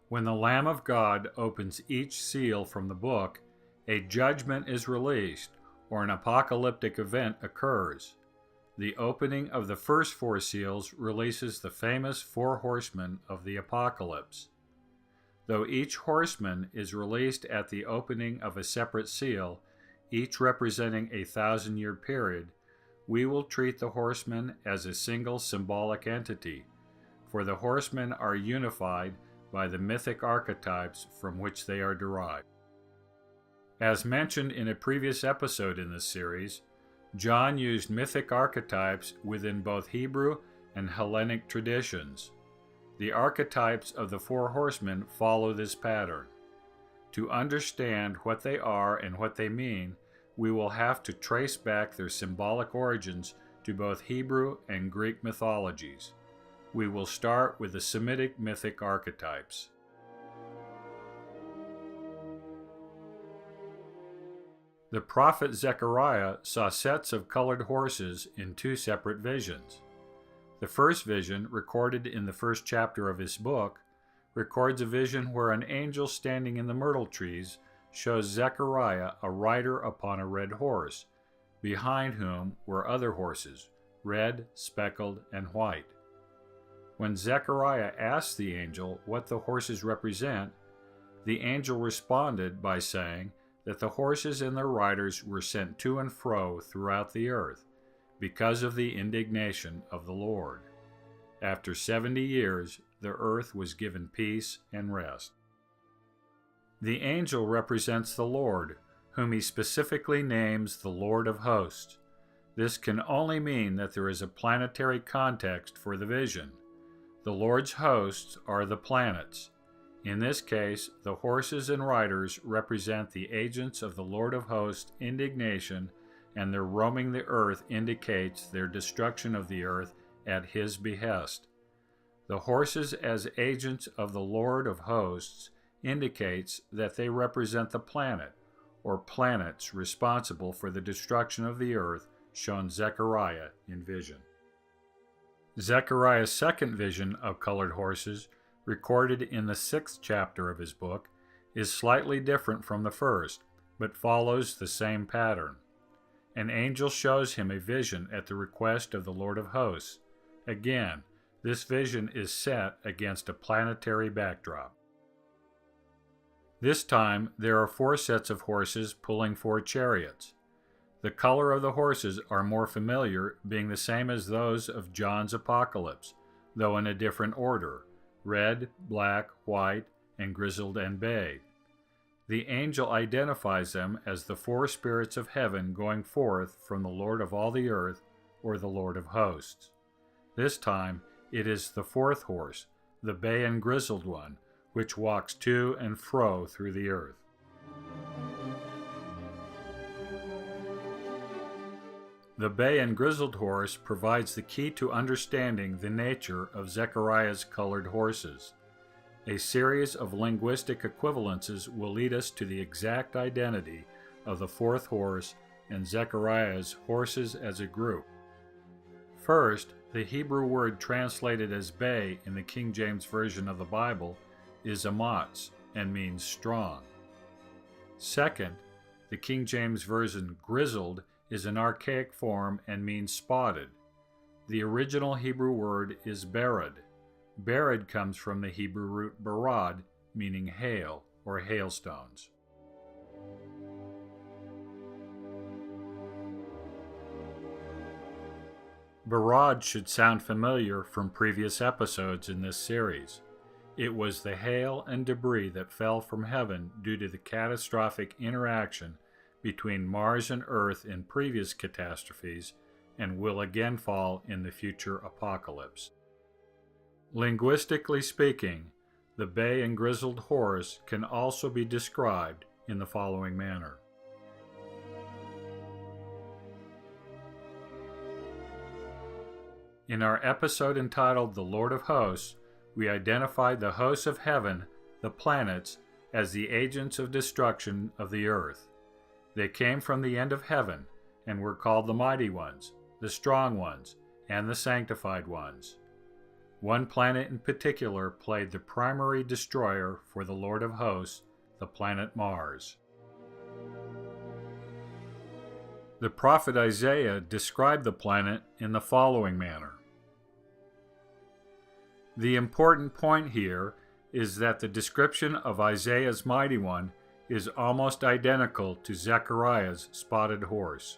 When the Lamb of God opens each seal from the book, a judgment is released, or an apocalyptic event occurs. The opening of the first four seals releases the famous four horsemen of the apocalypse. Though each horseman is released at the opening of a separate seal, each representing a 1,000-year period, we will treat the horsemen as a single symbolic entity, for the horsemen are unified by the mythic archetypes from which they are derived. As mentioned in a previous episode in this series, John used mythic archetypes within both Hebrew and Hellenic traditions. The archetypes of the four horsemen follow this pattern. To understand what they are and what they mean, we will have to trace back their symbolic origins to both Hebrew and Greek mythologies. We will start with the Semitic mythic archetypes. The prophet Zechariah saw sets of colored horses in two separate visions. The first vision, recorded in the first chapter of his book, records a vision where an angel standing in the myrtle trees shows Zechariah a rider upon a red horse, behind whom were other horses, red, speckled, and white. When Zechariah asked the angel what the horses represent, the angel responded by saying that the horses and their riders were sent to and fro throughout the earth because of the indignation of the Lord. After 70 years, the earth was given peace and rest. The angel represents the Lord, whom he specifically names the Lord of hosts. This can only mean that there is a planetary context for the vision. The Lord's hosts are the planets. In this case, the horses and riders represent the agents of the Lord of hosts' indignation, and their roaming the earth indicates their destruction of the earth at his behest. The horses as agents of the Lord of hosts indicates that they represent the planet, or planets responsible for the destruction of the earth shown Zechariah in vision. Zechariah's second vision of colored horses, recorded in the 6th chapter of his book, is slightly different from the first, but follows the same pattern. An angel shows him a vision at the request of the Lord of hosts. Again, this vision is set against a planetary backdrop. This time, there are 4 sets of horses pulling 4 chariots. The color of the horses are more familiar, being the same as those of John's Apocalypse, though in a different order: red, black, white, and grizzled and bay. The angel identifies them as the 4 spirits of heaven going forth from the Lord of all the earth, or the Lord of hosts. This time, it is the 4th horse, the bay and grizzled one, which walks to and fro through the earth. The bay and grizzled horse provides the key to understanding the nature of Zechariah's colored horses. A series of linguistic equivalences will lead us to the exact identity of the 4th horse and Zechariah's horses as a group. First, the Hebrew word translated as bay in the King James Version of the Bible is amatz and means strong. Second, the King James Version grizzled is an archaic form and means spotted. The original Hebrew word is bered. Bered comes from the Hebrew root barad, meaning hail or hailstones. Barad should sound familiar from previous episodes in this series. It was the hail and debris that fell from heaven due to the catastrophic interaction between Mars and Earth in previous catastrophes, and will again fall in the future apocalypse. Linguistically speaking, the bay and grizzled horse can also be described in the following manner. In our episode entitled The Lord of Hosts, we identified the hosts of heaven, the planets, as the agents of destruction of the earth. They came from the end of heaven and were called the mighty ones, the strong ones, and the sanctified ones. One planet in particular played the primary destroyer for the Lord of Hosts, the planet Mars. The prophet Isaiah described the planet in the following manner. The important point here is that the description of Isaiah's mighty one is almost identical to Zechariah's spotted horse.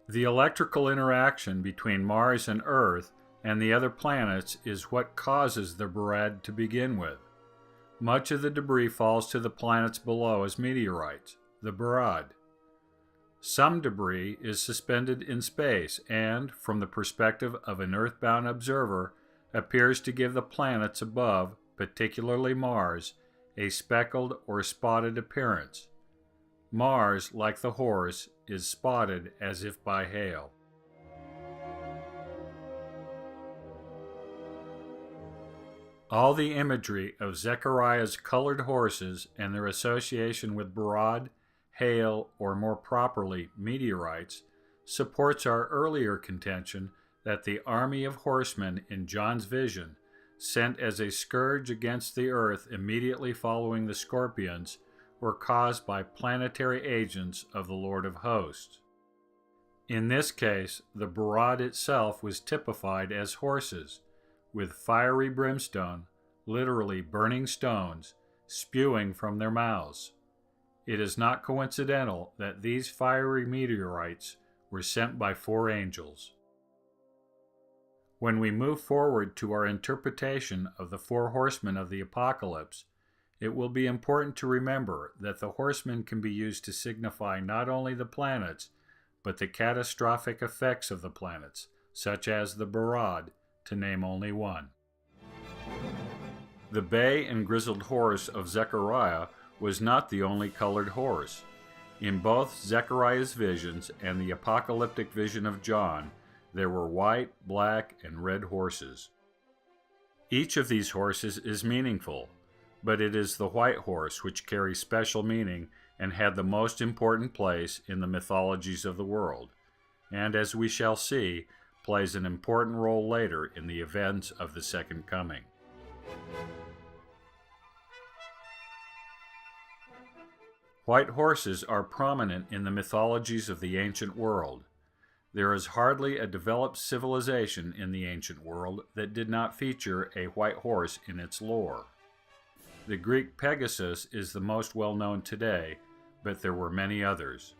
The electrical interaction between Mars and Earth and the other planets is what causes the boride to begin with. Much of the debris falls to the planets below as meteorites, the boride. Some debris is suspended in space and, from the perspective of an earthbound observer, appears to give the planets above, particularly Mars, a speckled or spotted appearance. Mars, like the horse, is spotted as if by hail. All the imagery of Zechariah's colored horses and their association with boride, hail, or more properly, meteorites, supports our earlier contention that the army of horsemen in John's vision, sent as a scourge against the earth immediately following the scorpions, were caused by planetary agents of the Lord of Hosts. In this case, the boride itself was typified as horses, with fiery brimstone, literally burning stones, spewing from their mouths. It is not coincidental that these fiery meteorites were sent by 4 angels. When we move forward to our interpretation of the 4 horsemen of the Apocalypse, it will be important to remember that the horsemen can be used to signify not only the planets, but the catastrophic effects of the planets, such as the boride, to name only one. The bay and grizzled horse of Zechariah was not the only colored horse. In both Zechariah's visions and the apocalyptic vision of John, there were white, black, and red horses. Each of these horses is meaningful, but it is the white horse which carries special meaning and had the most important place in the mythologies of the world, and as we shall see, plays an important role later in the events of the Second Coming. White horses are prominent in the mythologies of the ancient world. There is hardly a developed civilization in the ancient world that did not feature a white horse in its lore. The Greek Pegasus is the most well known today, but there were many others.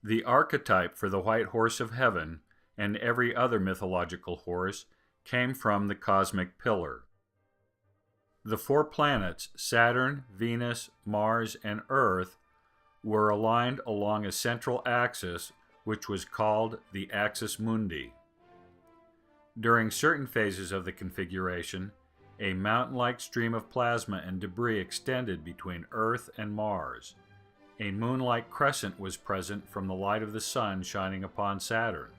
The archetype for the white horse of heaven and every other mythological horse came from the cosmic pillar. The 4 planets, Saturn, Venus, Mars, and Earth, were aligned along a central axis which was called the axis mundi. During certain phases of the configuration, a mountain-like stream of plasma and debris extended between Earth and Mars. A moon-like crescent was present from the light of the sun shining upon Saturn.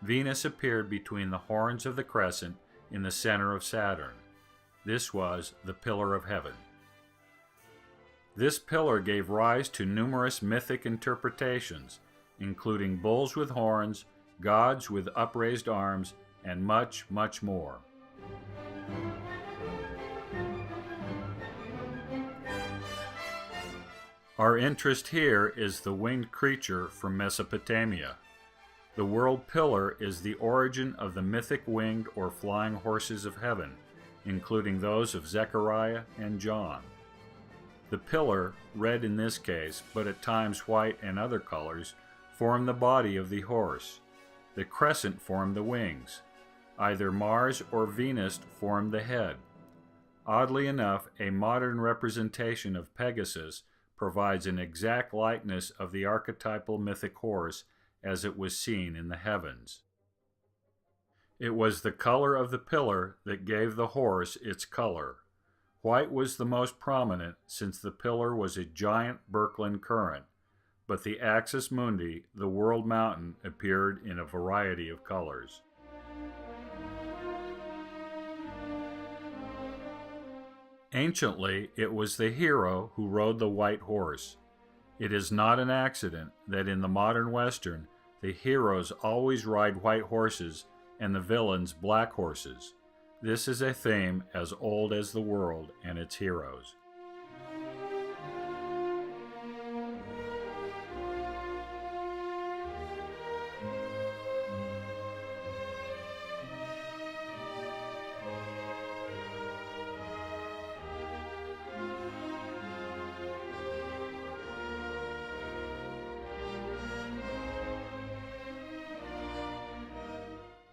Venus appeared between the horns of the crescent in the center of Saturn. This was the pillar of heaven. This pillar gave rise to numerous mythic interpretations, including bulls with horns, gods with upraised arms, and much, much more. Our interest here is the winged creature from Mesopotamia. The world pillar is the origin of the mythic winged or flying horses of heaven, including those of Zechariah and John. The pillar, red in this case, but at times white and other colors, formed the body of the horse. The crescent formed the wings. Either Mars or Venus formed the head. Oddly enough, a modern representation of Pegasus provides an exact likeness of the archetypal mythic horse as it was seen in the heavens. It was the color of the pillar that gave the horse its color. White was the most prominent since the pillar was a giant Birkeland current, but the axis mundi, the world mountain, appeared in a variety of colors. Anciently, it was the hero who rode the white horse. It is not an accident that in the modern Western, the heroes always ride white horses and the villains black horses. This is a theme as old as the world and its heroes.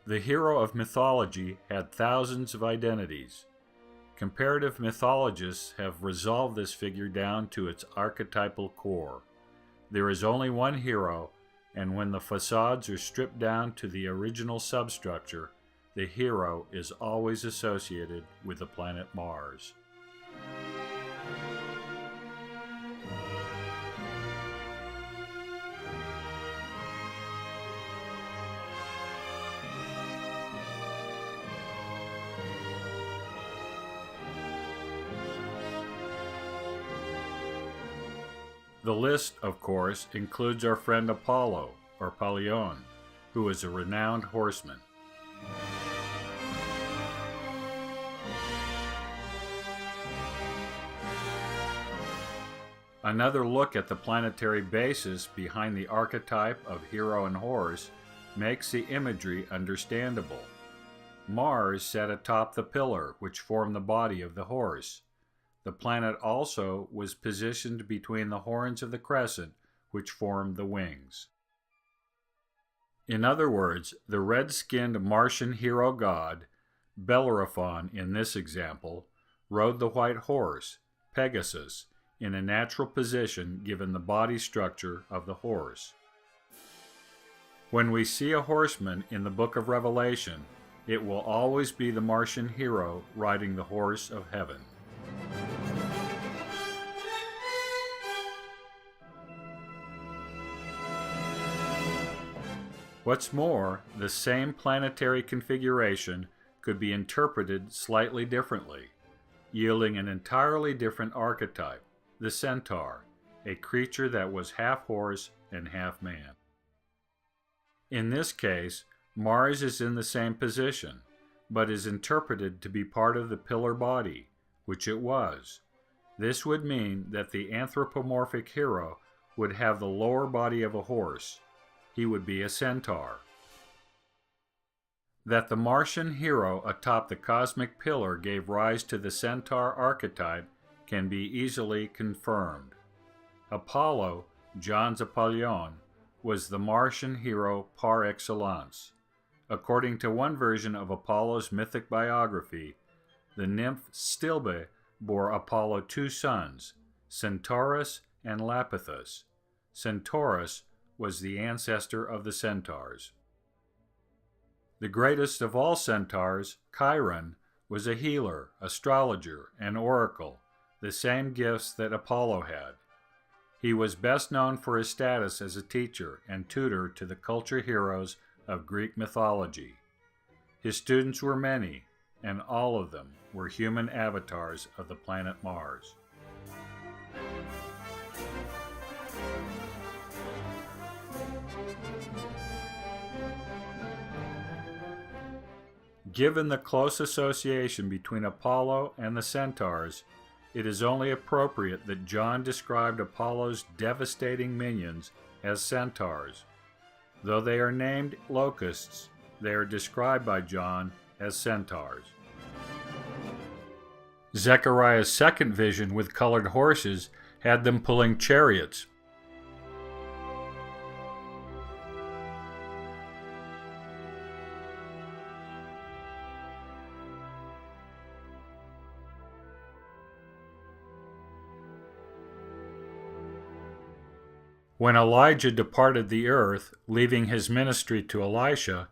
The hero of mythology had thousands of identities. Comparative mythologists have resolved this figure down to its archetypal core. There is only one hero, and when the facades are stripped down to the original substructure, the hero is always associated with the planet Mars. The list, of course, includes our friend Apollo, or Palion, who is a renowned horseman. Another look at the planetary basis behind the archetype of hero and horse makes the imagery understandable. Mars sat atop the pillar which formed the body of the horse. The planet also was positioned between the horns of the crescent, which formed the wings. In other words, the red-skinned Martian hero god, Bellerophon in this example, rode the white horse, Pegasus, in a natural position given the body structure of the horse. When we see a horseman in the book of Revelation, it will always be the Martian hero riding the horse of heaven. What's more, the same planetary configuration could be interpreted slightly differently, yielding an entirely different archetype, the centaur, a creature that was half horse and half man. In this case, Mars is in the same position, but is interpreted to be part of the pillar body, which it was. This would mean that the anthropomorphic hero would have the lower body of a horse. He would be a centaur. That the Martian hero atop the cosmic pillar gave rise to the centaur archetype can be easily confirmed. Apollo, John's Apollyon, was the Martian hero par excellence. According to one version of Apollo's mythic biography, the nymph Stilbe bore Apollo two sons, Centaurus and Lapithus. Centaurus was the ancestor of the centaurs. The greatest of all centaurs, Chiron, was a healer, astrologer, and oracle, the same gifts that Apollo had. He was best known for his status as a teacher and tutor to the culture heroes of Greek mythology. His students were many, and all of them were human avatars of the planet Mars. Given the close association between Apollo and the centaurs, it is only appropriate that John described Apollo's devastating minions as centaurs. Though they are named locusts, they are described by John as centaurs. Zechariah's second vision with colored horses had them pulling chariots. When Elijah departed the earth, leaving his ministry to Elisha,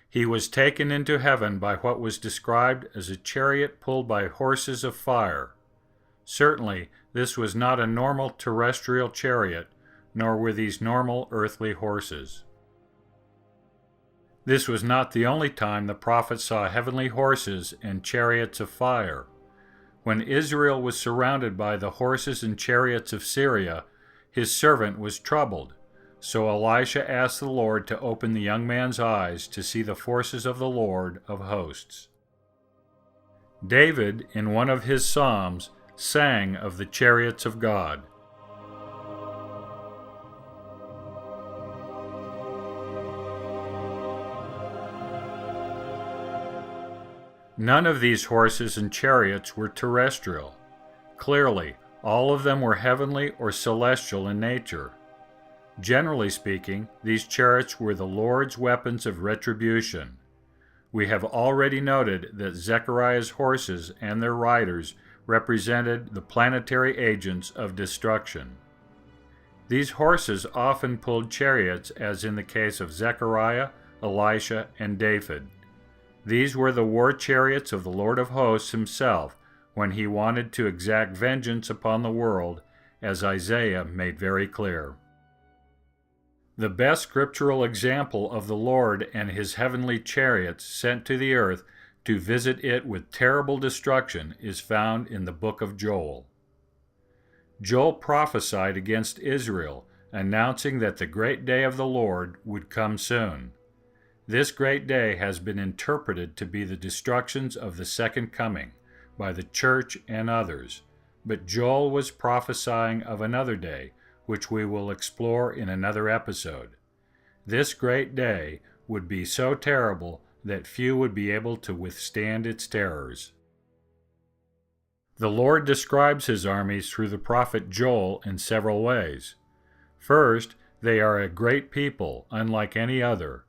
he was taken into heaven by what was described as a chariot pulled by horses of fire. Certainly, this was not a normal terrestrial chariot, nor were these normal earthly horses. This was not the only time the prophet saw heavenly horses and chariots of fire. When Israel was surrounded by the horses and chariots of Syria, his servant was troubled. So Elisha asked the Lord to open the young man's eyes to see the forces of the Lord of hosts. David, in one of his psalms, sang of the chariots of God. None of these horses and chariots were terrestrial. Clearly, all of them were heavenly or celestial in nature. Generally speaking, these chariots were the Lord's weapons of retribution. We have already noted that Zechariah's horses and their riders represented the planetary agents of destruction. These horses often pulled chariots, as in the case of Zechariah, Elisha, and David. These were the war chariots of the Lord of hosts himself when he wanted to exact vengeance upon the world, as Isaiah made very clear. The best scriptural example of the Lord and his heavenly chariots sent to the earth to visit it with terrible destruction is found in the book of Joel. Joel prophesied against Israel, announcing that the great day of the Lord would come soon. This great day has been interpreted to be the destructions of the second coming by the church and others, but Joel was prophesying of another day, which we will explore in another episode. This great day would be so terrible that few would be able to withstand its terrors. The Lord describes his armies through the prophet Joel in several ways. First, they are a great people, unlike any other.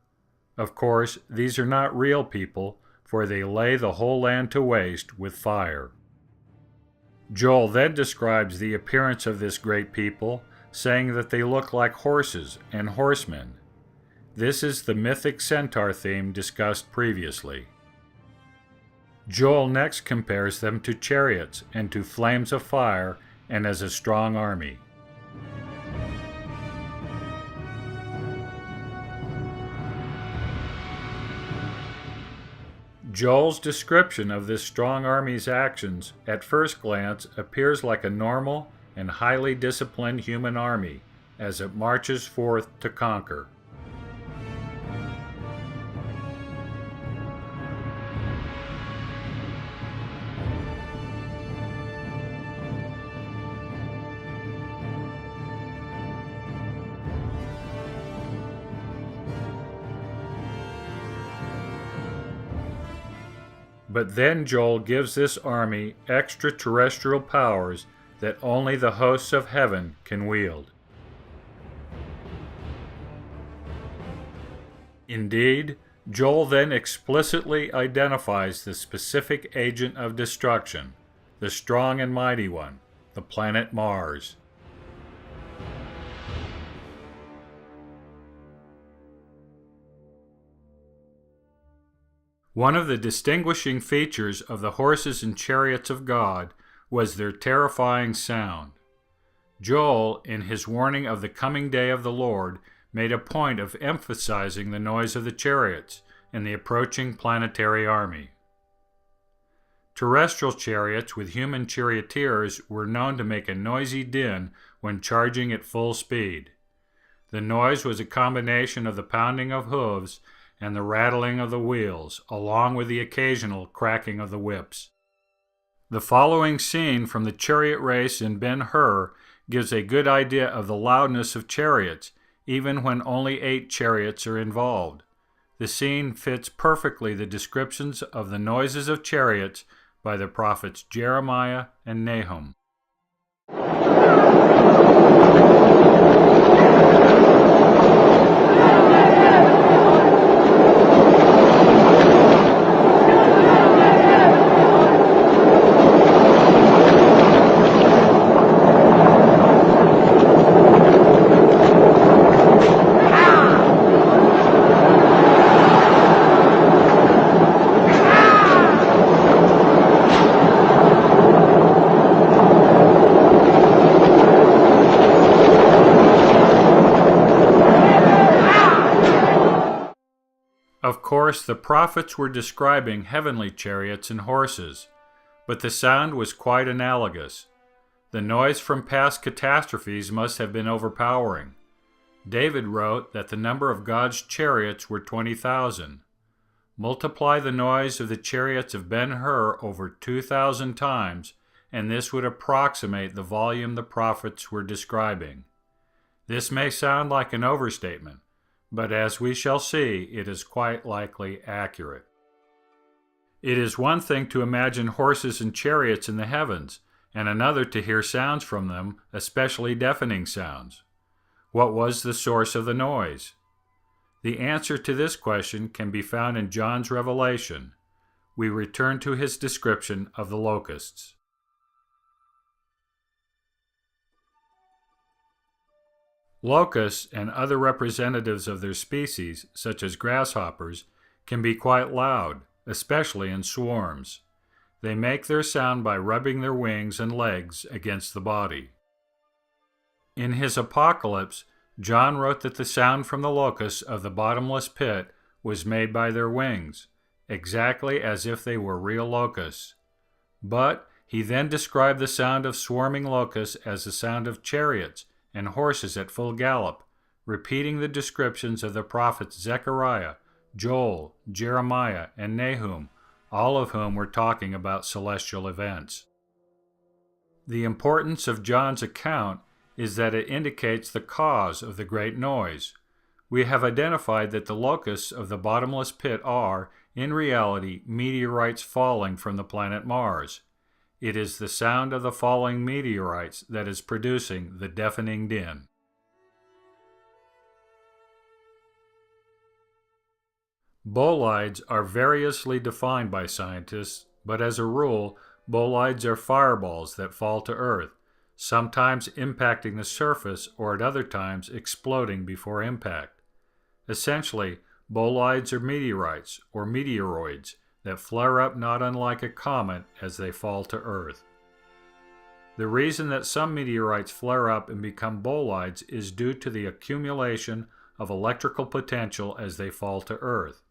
Of course, these are not real people, for they lay the whole land to waste with fire. Joel then describes the appearance of this great people, saying that they look like horses and horsemen. This is the mythic centaur theme discussed previously. Joel next compares them to chariots and to flames of fire and as a strong army. Joel's description of this strong army's actions at first glance appears like a normal and highly disciplined human army as it marches forth to conquer. But then Joel gives this army extraterrestrial powers that only the hosts of heaven can wield. Indeed, Joel then explicitly identifies the specific agent of destruction, the strong and mighty one, the planet Mars. One of the distinguishing features of the horses and chariots of God was their terrifying sound. Joel, in his warning of the coming day of the Lord, made a point of emphasizing the noise of the chariots and the approaching planetary army. Terrestrial chariots with human charioteers were known to make a noisy din when charging at full speed. The noise was a combination of the pounding of hooves and the rattling of the wheels, along with the occasional cracking of the whips. The following scene from the chariot race in Ben-Hur gives a good idea of the loudness of chariots, even when only 8 chariots are involved. The scene fits perfectly the descriptions of the noises of chariots by the prophets Jeremiah and Nahum. Of course, the prophets were describing heavenly chariots and horses, but the sound was quite analogous. The noise from past catastrophes must have been overpowering. David wrote that the number of God's chariots were 20,000. Multiply the noise of the chariots of Ben-Hur over 2,000 times, and this would approximate the volume the prophets were describing. This may sound like an overstatement, but as we shall see, it is quite likely accurate. It is one thing to imagine horses and chariots in the heavens, and another to hear sounds from them, especially deafening sounds. What was the source of the noise? The answer to this question can be found in John's revelation. We return to his description of the locusts. Locusts and other representatives of their species, such as grasshoppers, can be quite loud, especially in swarms. They make their sound by rubbing their wings and legs against the body. In his Apocalypse, John wrote that the sound from the locusts of the bottomless pit was made by their wings, exactly as if they were real locusts. But he then described the sound of swarming locusts as the sound of chariots and horses at full gallop, repeating the descriptions of the prophets Zechariah, Joel, Jeremiah, and Nahum, all of whom were talking about celestial events. The importance of John's account is that it indicates the cause of the great noise. We have identified that the locusts of the bottomless pit are, in reality, meteorites falling from the planet Mars. It is the sound of the falling meteorites that is producing the deafening din. Bolides are variously defined by scientists, but as a rule, bolides are fireballs that fall to Earth, sometimes impacting the surface or at other times exploding before impact. Essentially, bolides are meteorites or meteoroids that flare up not unlike a comet as they fall to Earth. The reason that some meteorites flare up and become bolides is due to the accumulation of electrical potential as they fall to Earth.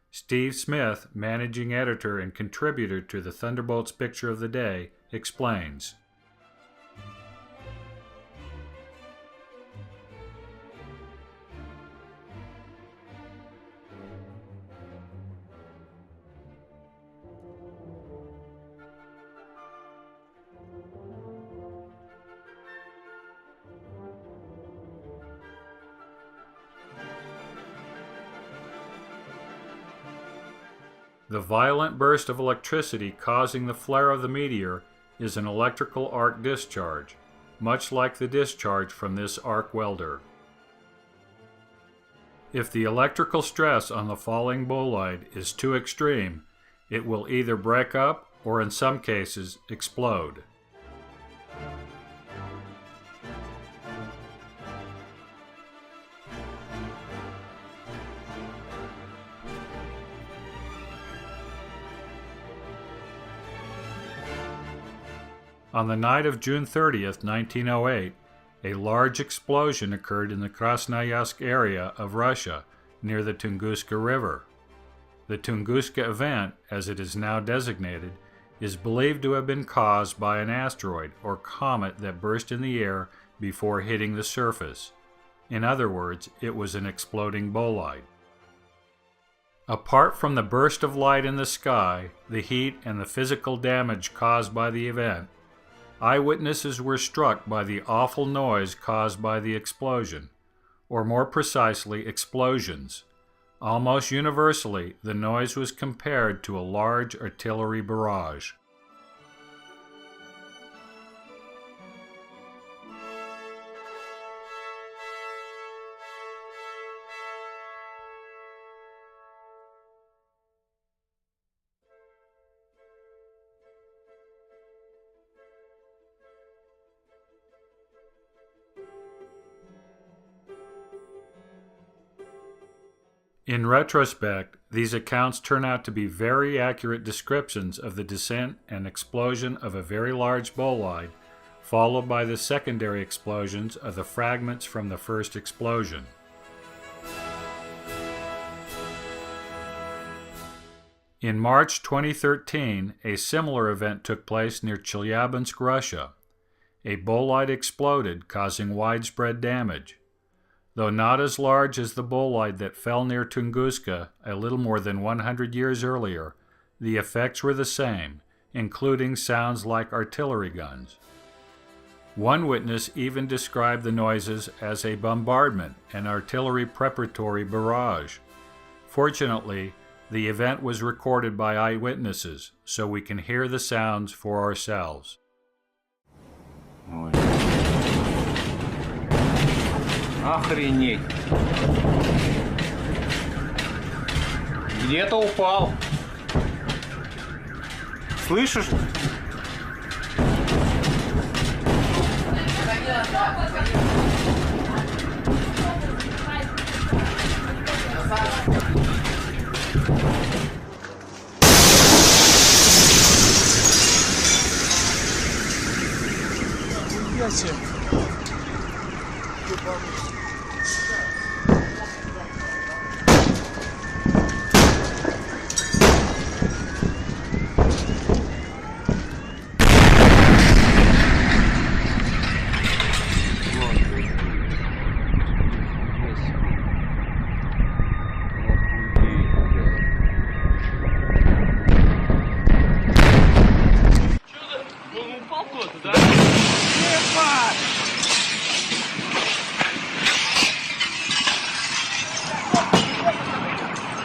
Steve Smith, managing editor and contributor to the Thunderbolts Picture of the Day, explains. The violent burst of electricity causing the flare of the meteor is an electrical arc discharge, much like the discharge from this arc welder. If the electrical stress on the falling bolide is too extreme, it will either break up or in some cases explode. On the night of June 30th, 1908, a large explosion occurred in the Krasnoyarsk area of Russia, near the Tunguska River. The Tunguska event, as it is now designated, is believed to have been caused by an asteroid or comet that burst in the air before hitting the surface. In other words, it was an exploding bolide. Apart from the burst of light in the sky, the heat, and the physical damage caused by the event, eyewitnesses were struck by the awful noise caused by the explosion, or more precisely, explosions. Almost universally, the noise was compared to a large artillery barrage. In retrospect, these accounts turn out to be very accurate descriptions of the descent and explosion of a very large bolide, followed by the secondary explosions of the fragments from the first explosion. In March 2013, a similar event took place near Chelyabinsk, Russia. A bolide exploded, causing widespread damage. Though not as large as the bolide that fell near Tunguska a little more than 100 years earlier, the effects were the same, including sounds like artillery guns. One witness even described the noises as a bombardment, an artillery preparatory barrage. Fortunately, the event was recorded by eyewitnesses, so we can hear the sounds for ourselves. Охренеть! Где-то упал. Слышишь?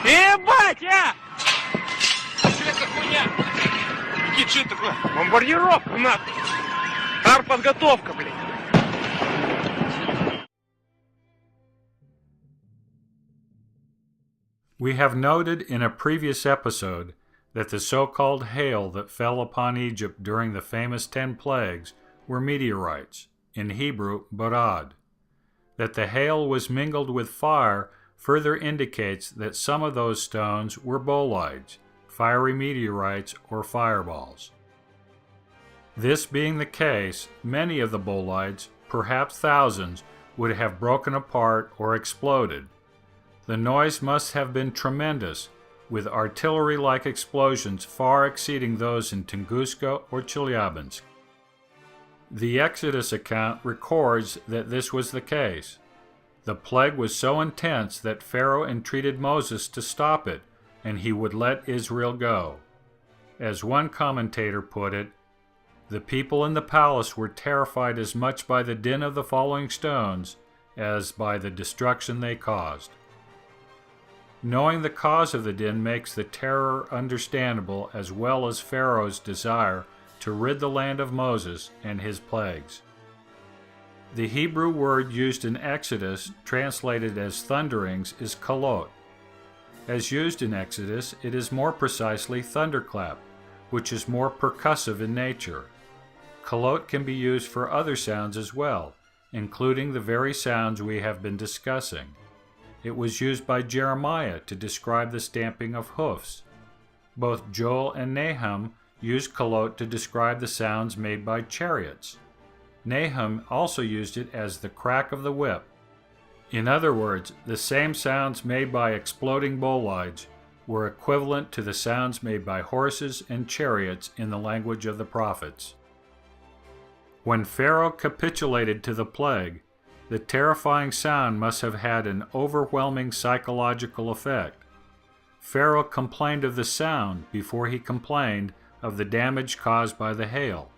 Ебать, а! Что это хуйня? Какие, что это такое? Бомбардировка, нахуй! Артподготовка, блин! We have noted in a previous episode that the so-called hail that fell upon Egypt during the famous 10 plagues were meteorites, in Hebrew, borad. That the hail was mingled with fire further indicates that some of those stones were bolides, fiery meteorites or fireballs. This being the case, many of the bolides, perhaps thousands, would have broken apart or exploded. The noise must have been tremendous, with artillery-like explosions far exceeding those in Tunguska or Chelyabinsk. The Exodus account records that this was the case. The plague was so intense that Pharaoh entreated Moses to stop it, and he would let Israel go. As one commentator put it, the people in the palace were terrified as much by the din of the falling stones as by the destruction they caused. Knowing the cause of the din makes the terror understandable, as well as Pharaoh's desire to rid the land of Moses and his plagues. The Hebrew word used in Exodus, translated as thunderings, is kalot. As used in Exodus, it is more precisely thunderclap, which is more percussive in nature. Kalot can be used for other sounds as well, including the very sounds we have been discussing. It was used by Jeremiah to describe the stamping of hoofs. Both Joel and Nahum used kalot to describe the sounds made by chariots. Nahum also used it as the crack of the whip. In other words, the same sounds made by exploding bolides were equivalent to the sounds made by horses and chariots in the language of the prophets. When Pharaoh capitulated to the plague, the terrifying sound must have had an overwhelming psychological effect. Pharaoh complained of the sound before he complained of the damage caused by the hail.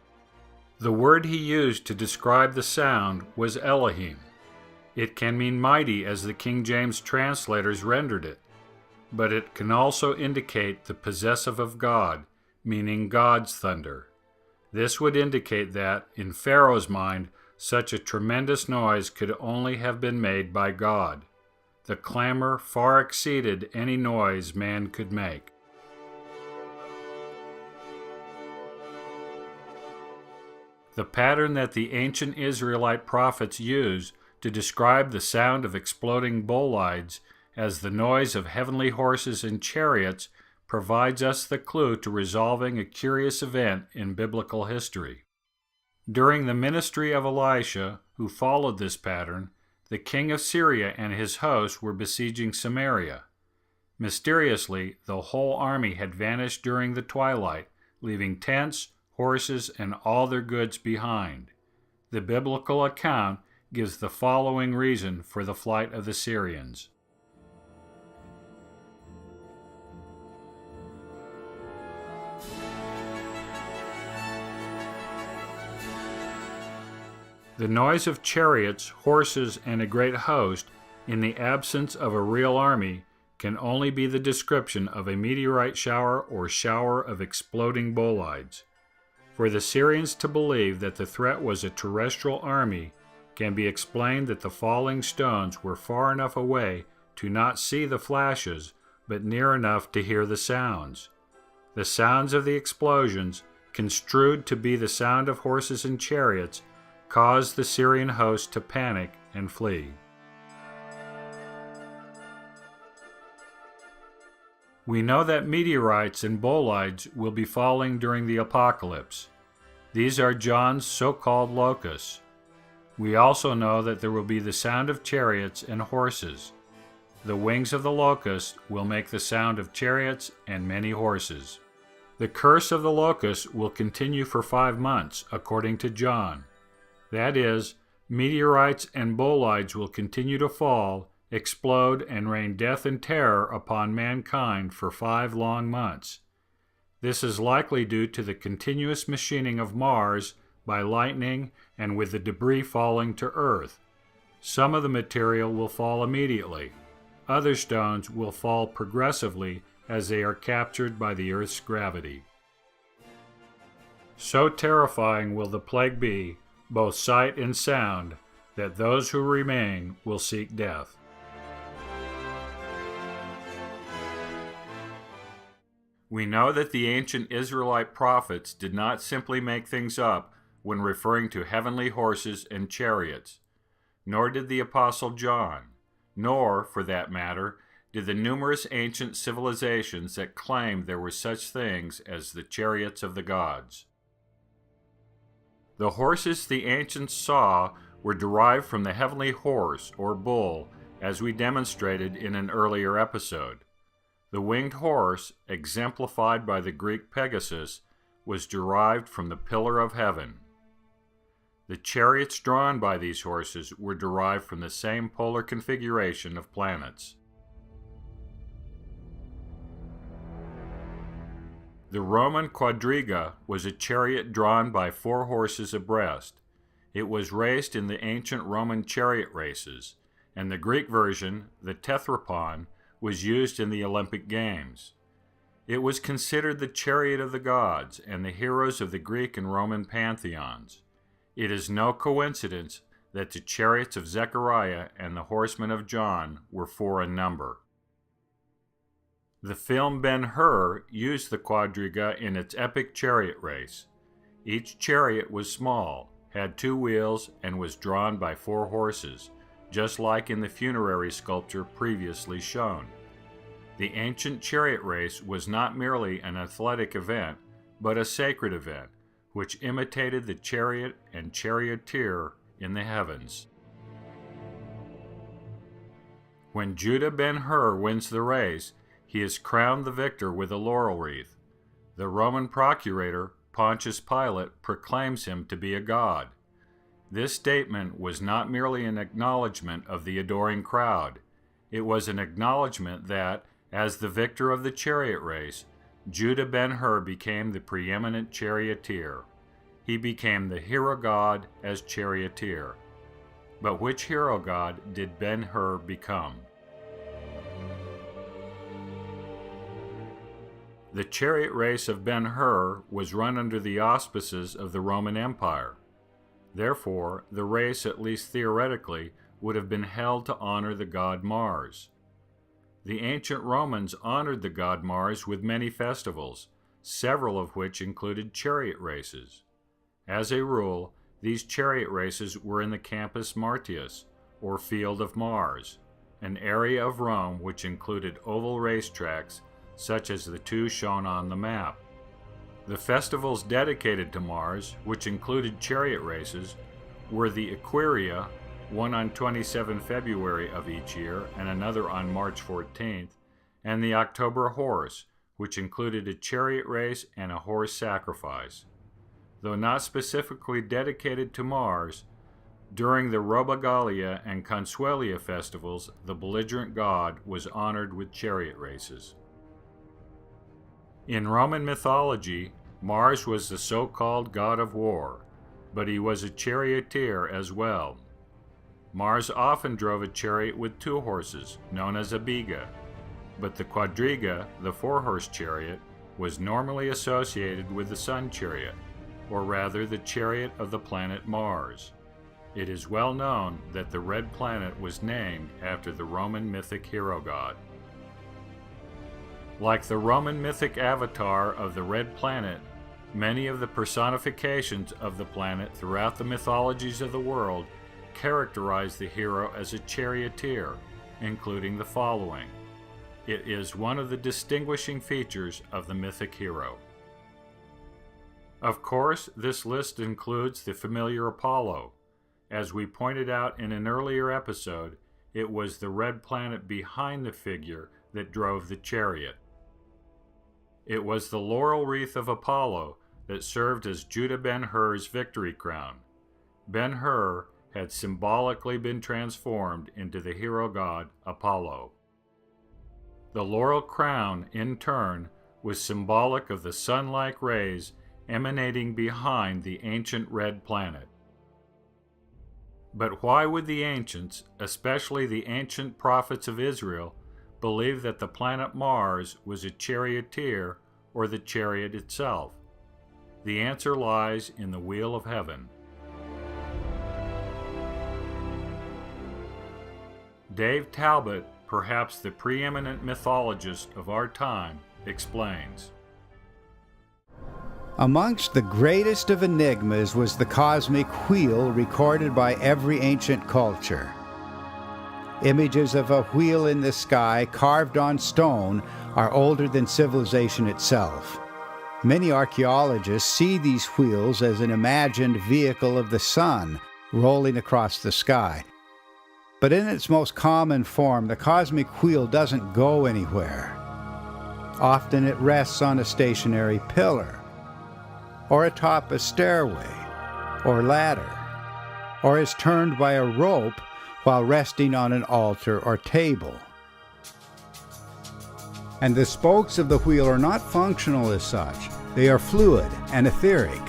The word he used to describe the sound was Elohim. It can mean mighty as the King James translators rendered it, but it can also indicate the possessive of God, meaning God's thunder. This would indicate that, in Pharaoh's mind, such a tremendous noise could only have been made by God. The clamor far exceeded any noise man could make. The pattern that the ancient Israelite prophets used to describe the sound of exploding bolides as the noise of heavenly horses and chariots provides us the clue to resolving a curious event in biblical history. During the ministry of Elisha, who followed this pattern, the king of Syria and his host were besieging Samaria. Mysteriously, the whole army had vanished during the twilight, leaving tents, horses, and all their goods behind. The biblical account gives the following reason for the flight of the Syrians. The noise of chariots, horses, and a great host, in the absence of a real army, can only be the description of a meteorite shower or shower of exploding bolides. For the Syrians to believe that the threat was a terrestrial army can be explained that the falling stones were far enough away to not see the flashes, but near enough to hear the sounds. The sounds of the explosions, construed to be the sound of horses and chariots, caused the Syrian host to panic and flee. We know that meteorites and bolides will be falling during the apocalypse. These are John's so-called locusts. We also know that there will be the sound of chariots and horses. The wings of the locust will make the sound of chariots and many horses. The curse of the locust will continue for 5 months, according to John. That is, meteorites and bolides will continue to fall, explode, and rain death and terror upon mankind for 5 long months. This is likely due to the continuous machining of Mars by lightning and with the debris falling to Earth. Some of the material will fall immediately. Other stones will fall progressively as they are captured by the Earth's gravity. So terrifying will the plague be, both sight and sound, that those who remain will seek death. We know that the ancient Israelite prophets did not simply make things up when referring to heavenly horses and chariots, nor did the Apostle John, nor, for that matter, did the numerous ancient civilizations that claimed there were such things as the chariots of the gods. The horses the ancients saw were derived from the heavenly horse or bull, as we demonstrated in an earlier episode. The winged horse, exemplified by the Greek Pegasus, was derived from the pillar of heaven. The chariots drawn by these horses were derived from the same polar configuration of planets. The Roman quadriga was a chariot drawn by 4 horses abreast. It was raced in the ancient Roman chariot races, and the Greek version, the tethrapon, was used in the Olympic Games. It was considered the chariot of the gods and the heroes of the Greek and Roman pantheons. It is no coincidence that the chariots of Zechariah and the horsemen of John were 4 in number. The film Ben-Hur used the quadriga in its epic chariot race. Each chariot was small, had 2 wheels, and was drawn by 4 horses, just like in the funerary sculpture previously shown. The ancient chariot race was not merely an athletic event, but a sacred event, which imitated the chariot and charioteer in the heavens. When Judah Ben-Hur wins the race, he is crowned the victor with a laurel wreath. The Roman procurator, Pontius Pilate, proclaims him to be a god. This statement was not merely an acknowledgement of the adoring crowd. It was an acknowledgement that, as the victor of the chariot race, Judah Ben-Hur became the preeminent charioteer. He became the hero god as charioteer. But which hero god did Ben-Hur become? The chariot race of Ben-Hur was run under the auspices of the Roman Empire. Therefore, the race, at least theoretically, would have been held to honor the god Mars. The ancient Romans honored the god Mars with many festivals, several of which included chariot races. As a rule, these chariot races were in the Campus Martius, or Field of Mars, an area of Rome which included oval racetracks such as the 2 shown on the map. The festivals dedicated to Mars, which included chariot races, were the Equirria, one on 27 February of each year and another on March 14th, and the October horse, which included a chariot race and a horse sacrifice. Though not specifically dedicated to Mars, during the Robigalia and Consuelia festivals, the belligerent god was honored with chariot races. In Roman mythology, Mars was the so-called god of war, but he was a charioteer as well. Mars often drove a chariot with 2 horses, known as a biga, but the quadriga, the 4-horse chariot, was normally associated with the sun chariot, or rather the chariot of the planet Mars. It is well known that the red planet was named after the Roman mythic hero god. Like the Roman mythic avatar of the red planet, many of the personifications of the planet throughout the mythologies of the world characterize the hero as a charioteer, including the following. It is one of the distinguishing features of the mythic hero. Of course, this list includes the familiar Apollo. As we pointed out in an earlier episode, it was the red planet behind the figure that drove the chariot. It was the laurel wreath of Apollo that served as Judah Ben-Hur's victory crown. Ben-Hur had symbolically been transformed into the hero god Apollo. The laurel crown, in turn, was symbolic of the sun-like rays emanating behind the ancient red planet. But why would the ancients, especially the ancient prophets of Israel, believe that the planet Mars was a charioteer or the chariot itself? The answer lies in the wheel of heaven. Dave Talbot, perhaps the preeminent mythologist of our time, explains. Amongst the greatest of enigmas was the cosmic wheel recorded by every ancient culture. Images of a wheel in the sky carved on stone are older than civilization itself. Many archaeologists see these wheels as an imagined vehicle of the sun rolling across the sky. But in its most common form, the cosmic wheel doesn't go anywhere. Often it rests on a stationary pillar, or atop a stairway, or ladder, or is turned by a rope while resting on an altar or table. And the spokes of the wheel are not functional as such. They are fluid and etheric.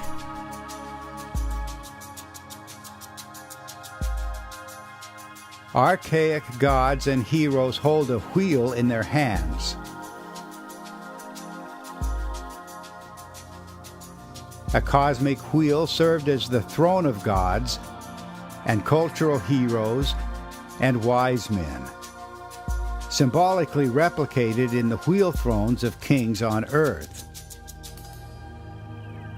Archaic gods and heroes hold a wheel in their hands. A cosmic wheel served as the throne of gods and cultural heroes and wise men, symbolically replicated in the wheel thrones of kings on earth.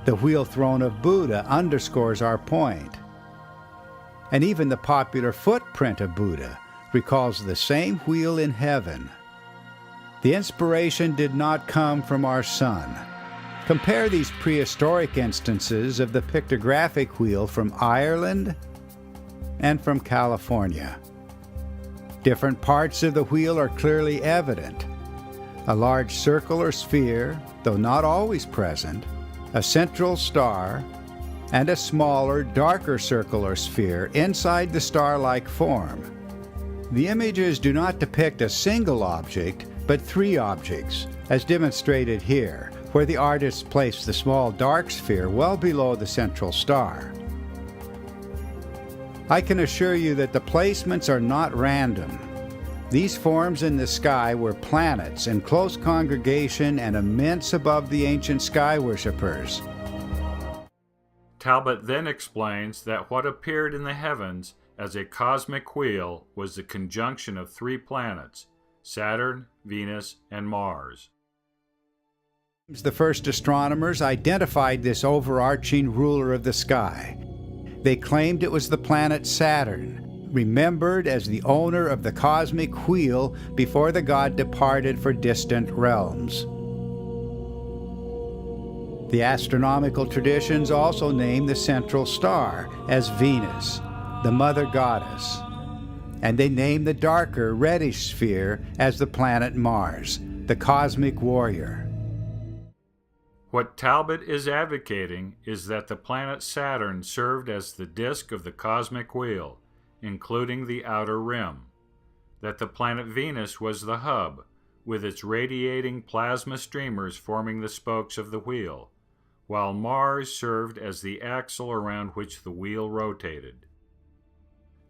The wheel throne of Buddha underscores our point. And even the popular footprint of Buddha recalls the same wheel in heaven. The inspiration did not come from our sun. Compare these prehistoric instances of the pictographic wheel from Ireland and from California. Different parts of the wheel are clearly evident. A large circle or sphere, though not always present, a central star, and a smaller, darker circle or sphere inside the star-like form. The images do not depict a single object, but 3 objects, as demonstrated here, where the artists placed the small dark sphere well below the central star. I can assure you that the placements are not random. These forms in the sky were planets in close congregation and immense above the ancient sky worshippers. Talbot then explains that what appeared in the heavens as a cosmic wheel was the conjunction of 3 planets, Saturn, Venus, and Mars. The first astronomers identified this overarching ruler of the sky. They claimed it was the planet Saturn, remembered as the owner of the cosmic wheel before the god departed for distant realms. The astronomical traditions also name the central star as Venus, the mother goddess, and they name the darker reddish sphere as the planet Mars, the cosmic warrior. What Talbot is advocating is that the planet Saturn served as the disk of the cosmic wheel, including the outer rim, that the planet Venus was the hub, with its radiating plasma streamers forming the spokes of the wheel, while Mars served as the axle around which the wheel rotated.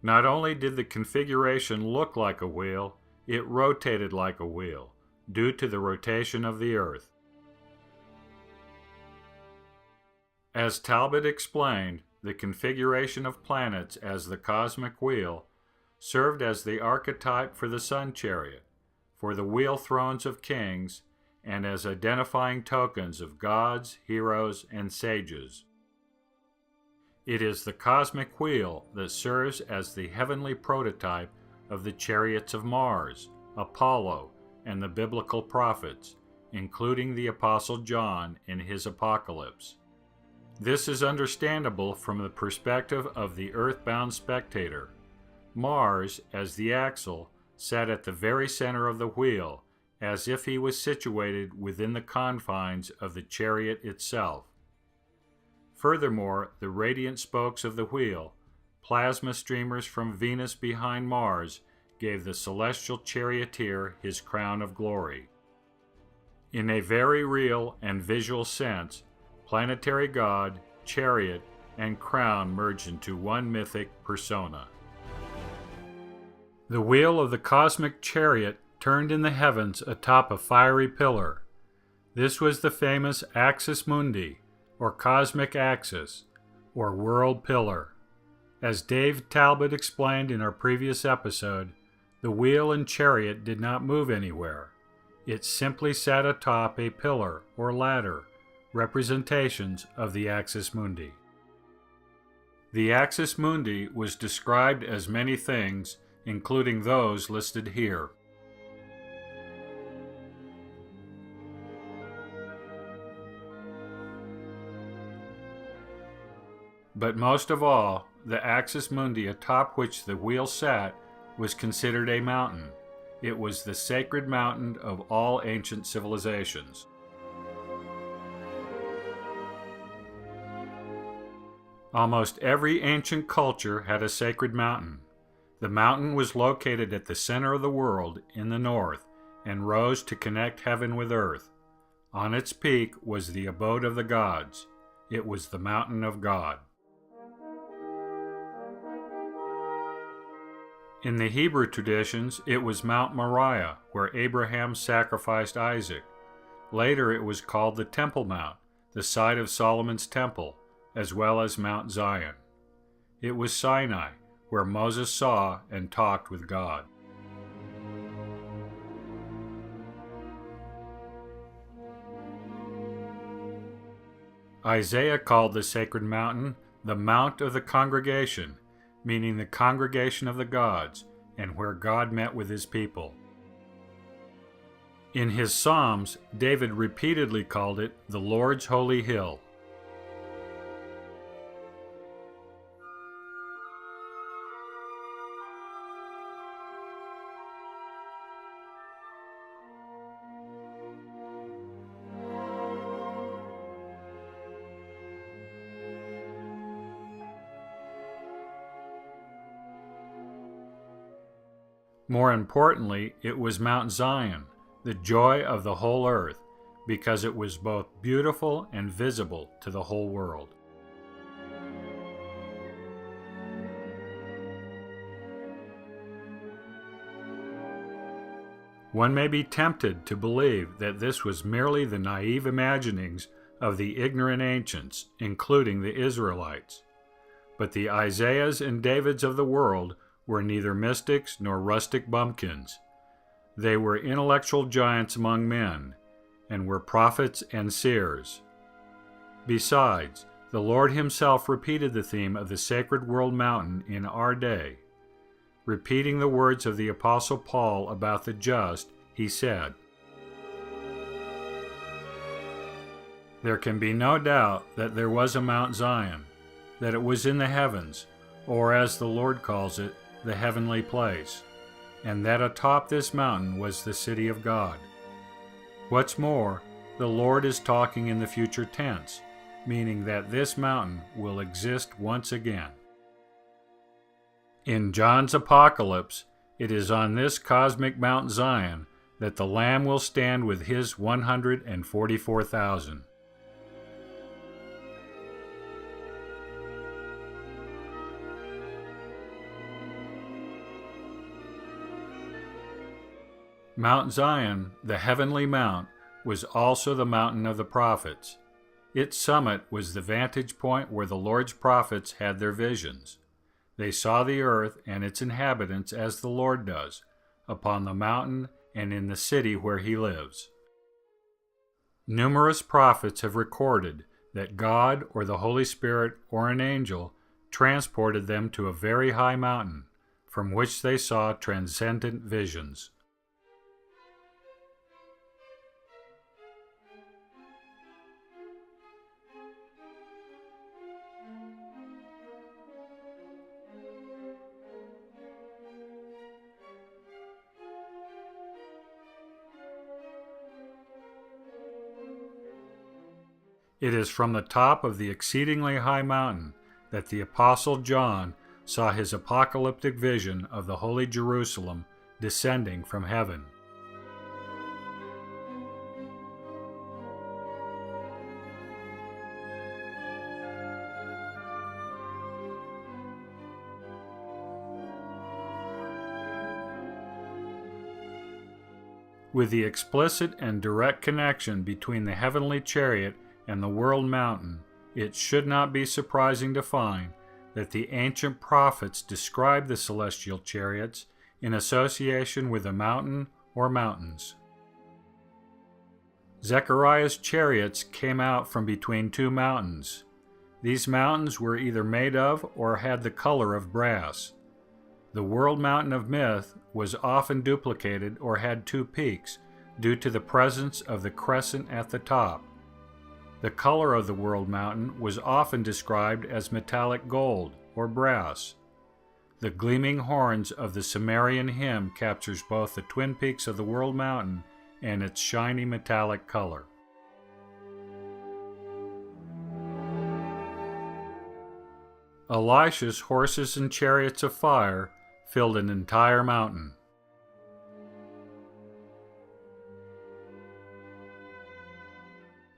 Not only did the configuration look like a wheel, it rotated like a wheel, due to the rotation of the Earth. As Talbot explained, the configuration of planets as the cosmic wheel served as the archetype for the sun chariot, for the wheel thrones of kings, and as identifying tokens of gods, heroes, and sages. It is the cosmic wheel that serves as the heavenly prototype of the chariots of Mars, Apollo, and the biblical prophets, including the Apostle John in his Apocalypse. This is understandable from the perspective of the earthbound spectator. Mars, as the axle, sat at the very center of the wheel, as if he was situated within the confines of the chariot itself. Furthermore, the radiant spokes of the wheel, plasma streamers from Venus behind Mars, gave the celestial charioteer his crown of glory. In a very real and visual sense, planetary god, chariot, and crown merged into one mythic persona. The wheel of the cosmic chariot turned in the heavens atop a fiery pillar. This was the famous Axis Mundi, or cosmic axis, or world pillar. As Dave Talbot explained in our previous episode, the wheel and chariot did not move anywhere. It simply sat atop a pillar or ladder, representations of the Axis Mundi. The Axis Mundi was described as many things, including those listed here. But most of all, the Axis Mundi atop which the wheel sat was considered a mountain. It was the sacred mountain of all ancient civilizations. Almost every ancient culture had a sacred mountain. The mountain was located at the center of the world in the north and rose to connect heaven with earth. On its peak was the abode of the gods. It was the mountain of God. In the Hebrew traditions, it was Mount Moriah, where Abraham sacrificed Isaac. Later it was called the Temple Mount, the site of Solomon's temple, as well as Mount Zion. It was Sinai, where Moses saw and talked with God. Isaiah called the sacred mountain the Mount of the Congregation, meaning the congregation of the gods, and where God met with his people. In his Psalms, David repeatedly called it the Lord's holy hill. More importantly, it was Mount Zion, the joy of the whole earth, because it was both beautiful and visible to the whole world. One may be tempted to believe that this was merely the naive imaginings of the ignorant ancients, including the Israelites. But the Isaiahs and Davids of the world were neither mystics nor rustic bumpkins. They were intellectual giants among men, and were prophets and seers. Besides, the Lord himself repeated the theme of the sacred world mountain in our day. Repeating the words of the Apostle Paul about the just, he said, "There can be no doubt that there was a Mount Zion, that it was in the heavens, or as the Lord calls it, the heavenly place, and that atop this mountain was the city of God. What's more, the Lord is talking in the future tense, meaning that this mountain will exist once again. In John's Apocalypse, it is on this cosmic Mount Zion that the Lamb will stand with his 144,000. Mount Zion, the heavenly mount, was also the mountain of the prophets. Its summit was the vantage point where the Lord's prophets had their visions. They saw the earth and its inhabitants as the Lord does, upon the mountain and in the city where he lives. Numerous prophets have recorded that God or the Holy Spirit or an angel transported them to a very high mountain, from which they saw transcendent visions. It is from the top of the exceedingly high mountain that the Apostle John saw his apocalyptic vision of the holy Jerusalem descending from heaven. With the explicit and direct connection between the heavenly chariot and the world mountain, it should not be surprising to find that the ancient prophets described the celestial chariots in association with a mountain or mountains. Zechariah's chariots came out from between two mountains. These mountains were either made of or had the color of brass. The world mountain of myth was often duplicated or had two peaks due to the presence of the crescent at the top. The color of the world mountain was often described as metallic gold or brass. The gleaming horns of the Sumerian hymn captures both the twin peaks of the world mountain and its shiny metallic color. Elisha's horses and chariots of fire filled an entire mountain.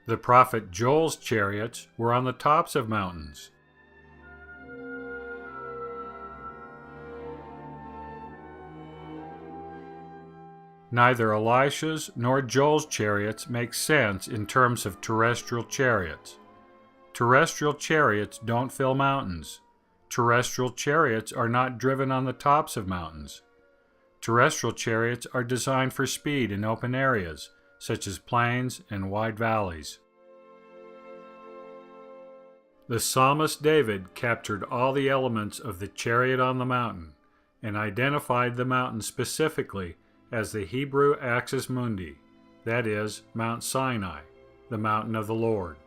The prophet Joel's chariots were on the tops of mountains. Neither Elisha's nor Joel's chariots make sense in terms of terrestrial chariots. Terrestrial chariots don't fill mountains. Terrestrial chariots are not driven on the tops of mountains. Terrestrial chariots are designed for speed in open areas, such as plains and wide valleys. The psalmist David captured all the elements of the chariot on the mountain and identified the mountain specifically as the Hebrew Axis Mundi, that is, Mount Sinai, the mountain of the Lord.